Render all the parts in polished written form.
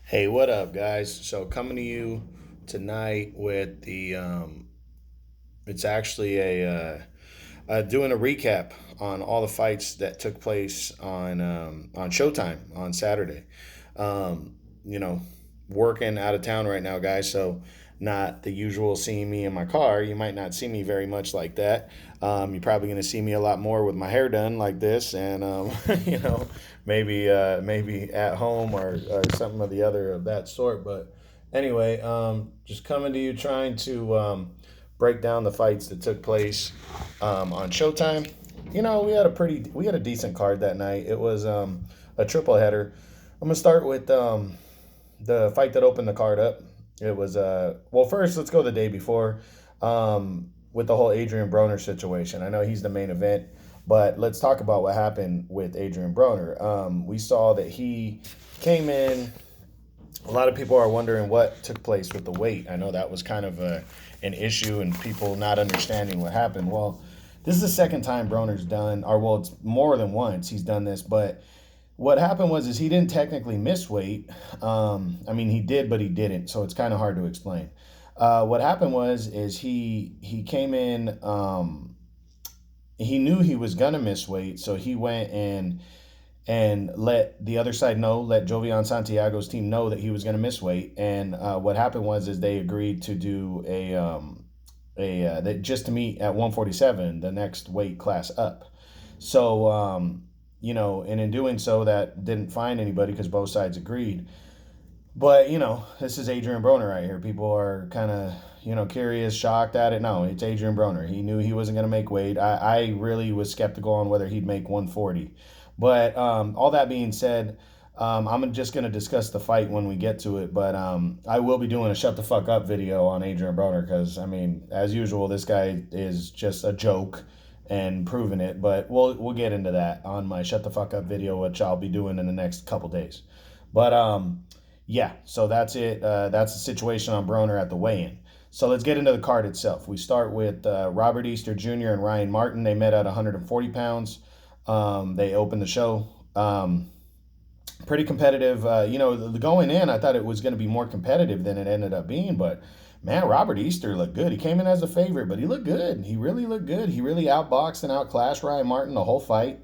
Hey, what up, guys? So coming to you tonight with it's actually doing a recap on all the fights that took place on Showtime on Saturday. Um, you know, Working out of town right now, guys. So not the usual seeing me in my car. You might not see me very much like that. You're probably going to see me a lot more with my hair done like this, and you know, maybe at home or something of the other of that sort. But anyway, just coming to you trying to break down the fights that took place on Showtime. We had a decent card that night. It was a triple header. I'm gonna start with the fight that opened the card up. It was well, first let's go the day before with the whole Adrien Broner situation. I know he's the main event, but let's talk about what happened with Adrien Broner. We saw that he came in. A lot of people are wondering what took place with the weight. I know that was kind of an issue and people not understanding what happened. Well, this is the second time Broner's done, or well, it's more than once he's done this, but what happened was is he didn't technically miss weight. I mean, he did, but he didn't. So it's kind of hard to explain. What happened was is he came in. He knew he was gonna miss weight, so he went and let the other side know, let Jovian Santiago's team know that he was gonna miss weight. And what happened was is they agreed to do that just to meet at 147, the next weight class up. So and in doing so, that didn't find anybody because both sides agreed. But this is Adrien Broner right here. People are kind of curious, shocked at it. No, it's Adrien Broner. He knew he wasn't going to make weight. I really was skeptical on whether he'd make 140. But all that being said, I'm just going to discuss the fight when we get to it. But I will be doing a shut the fuck up video on Adrien Broner because, I mean, as usual, this guy is just a joke and proving it. But we'll get into that on my shut the fuck up video, which I'll be doing in the next couple days. But yeah, so that's it. That's the situation on Broner at the weigh-in. So let's get into the card itself. We start with Robert Easter Jr. and Ryan Martin. They met at 140 pounds. They opened the show. Pretty competitive. Going in, I thought it was going to be more competitive than it ended up being. But man, Robert Easter looked good. He came in as a favorite, but he looked good. He really looked good. He really outboxed and outclassed Ryan Martin the whole fight.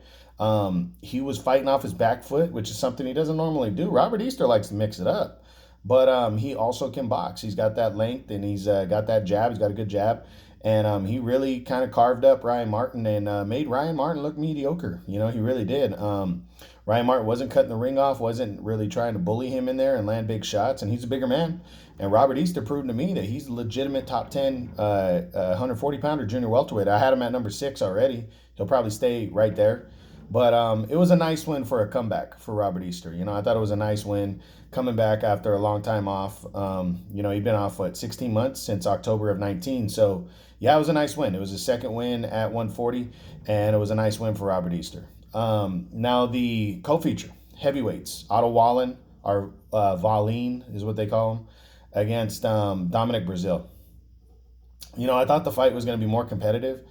He was fighting off his back foot, which is something he doesn't normally do. Robert Easter likes to mix it up, but he also can box. He's got that length and he's got that jab. He's got a good jab. And he really kind of carved up Ryan Martin and made Ryan Martin look mediocre. He really did. Ryan Martin wasn't cutting the ring off, wasn't really trying to bully him in there and land big shots, and he's a bigger man. And Robert Easter proved to me that he's a legitimate top 10 140 pounder junior welterweight. I had him at number 6 already. He'll probably stay right there. But it was a nice win for a comeback for Robert Easter. I thought it was a nice win coming back after a long time off. He'd been off, 16 months since October of 19. So, yeah, it was a nice win. It was his second win at 140, and it was a nice win for Robert Easter. Now, the co-feature, heavyweights, Otto Wallen, or Wallin is what they call him, against Dominic Brazil. I thought the fight was going to be more competitive,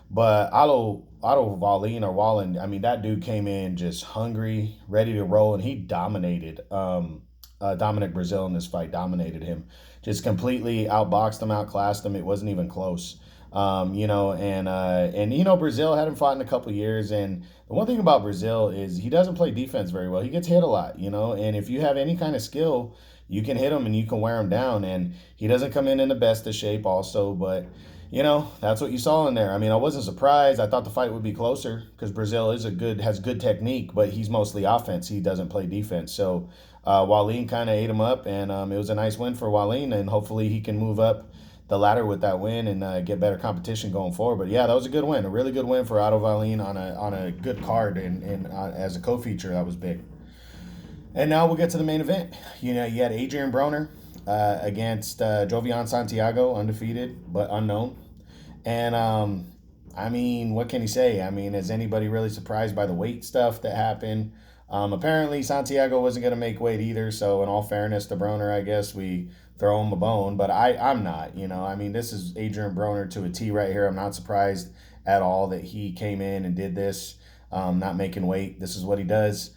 but Otto Wallin or Wallen, I mean, that dude came in just hungry, ready to roll, and he dominated Dominic Brazil in this fight, dominated him. Just completely outboxed him, outclassed him. It wasn't even close. Brazil hadn't fought in a couple years, and the one thing about Brazil is he doesn't play defense very well. He gets hit a lot, and if you have any kind of skill, you can hit him and you can wear him down. And he doesn't come in the best of shape, also, but that's what you saw in there. I mean, I wasn't surprised. I thought the fight would be closer because Brazil has good technique, but he's mostly offense. He doesn't play defense. So Wallin kind of ate him up, and it was a nice win for Wallin, and hopefully he can move up the ladder with that win and get better competition going forward. But yeah, that was a good win, a really good win for Otto Wallin on a good card and as a co-feature. That was big. And now we'll get to the main event. You had Adrien Broner against Jovian Santiago, undefeated but unknown. And I mean, what can you say? I mean, is anybody really surprised by the weight stuff that happened? Apparently, Santiago wasn't going to make weight either. So, in all fairness to Broner, I guess we throw him a bone. But I'm not. I mean, this is Adrien Broner to a T right here. I'm not surprised at all that he came in and did this, not making weight. This is what he does.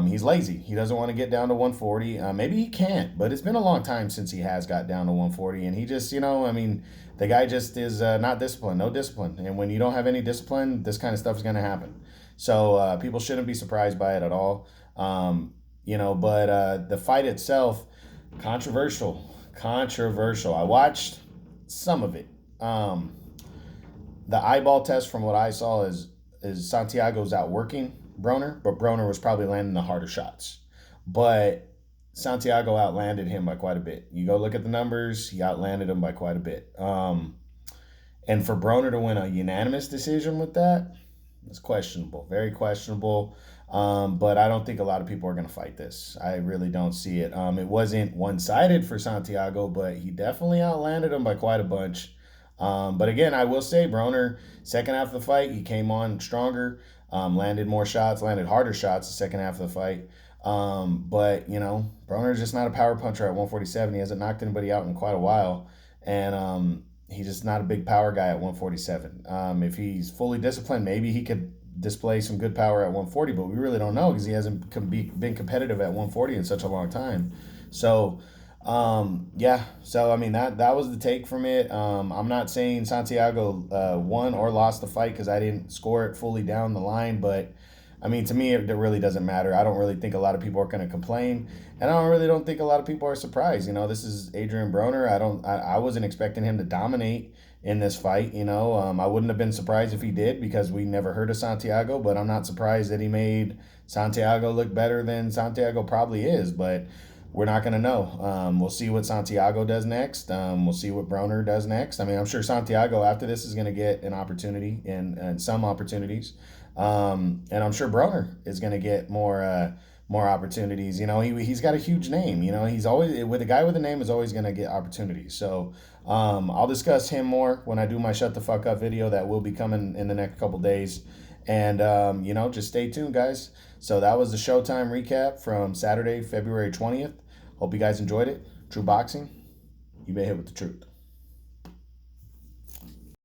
He's lazy. He doesn't want to get down to 140. Maybe he can't, but it's been a long time since he has got down to 140. And he just, I mean, the guy just is not disciplined, no discipline. And when you don't have any discipline, this kind of stuff is going to happen. So people shouldn't be surprised by it at all. But the fight itself, controversial. Controversial. I watched some of it. The eyeball test, from what I saw, is Santiago's outworking Broner, but Broner was probably landing the harder shots. But Santiago outlanded him by quite a bit. You go look at the numbers, he outlanded him by quite a bit. And for Broner to win a unanimous decision with that, it's questionable, very questionable. But I don't think a lot of people are going to fight this. I really don't see it. It wasn't one sided for Santiago, but he definitely outlanded him by quite a bunch. But again, I will say, Broner, second half of the fight, he came on stronger, landed more shots, landed harder shots the second half of the fight. But, Broner's just not a power puncher at 147. He hasn't knocked anybody out in quite a while. And he's just not a big power guy at 147. If he's fully disciplined, maybe he could display some good power at 140, but we really don't know because he hasn't been competitive at 140 in such a long time. So, yeah. So I mean that was the take from it. I'm not saying Santiago won or lost the fight because I didn't score it fully down the line, but I mean, to me, it really doesn't matter. I don't really think a lot of people are going to complain, and don't think a lot of people are surprised. This is Adrien Broner. I wasn't expecting him to dominate in this fight. I wouldn't have been surprised if he did because we never heard of Santiago, but I'm not surprised that he made Santiago look better than Santiago probably is. But we're not going to know. We'll see what Santiago does next. We'll see what Broner does next. I mean, I'm sure Santiago after this is going to get an opportunity and some opportunities. And I'm sure Broner is going to get more opportunities. He's got a huge name. He's always with a guy with a name is always going to get opportunities. So I'll discuss him more when I do my shut the fuck up video that will be coming in the next couple days. And just stay tuned, guys. So that was the Showtime recap from Saturday, February 20th. Hope you guys enjoyed it. True Boxing, you may hit with the truth.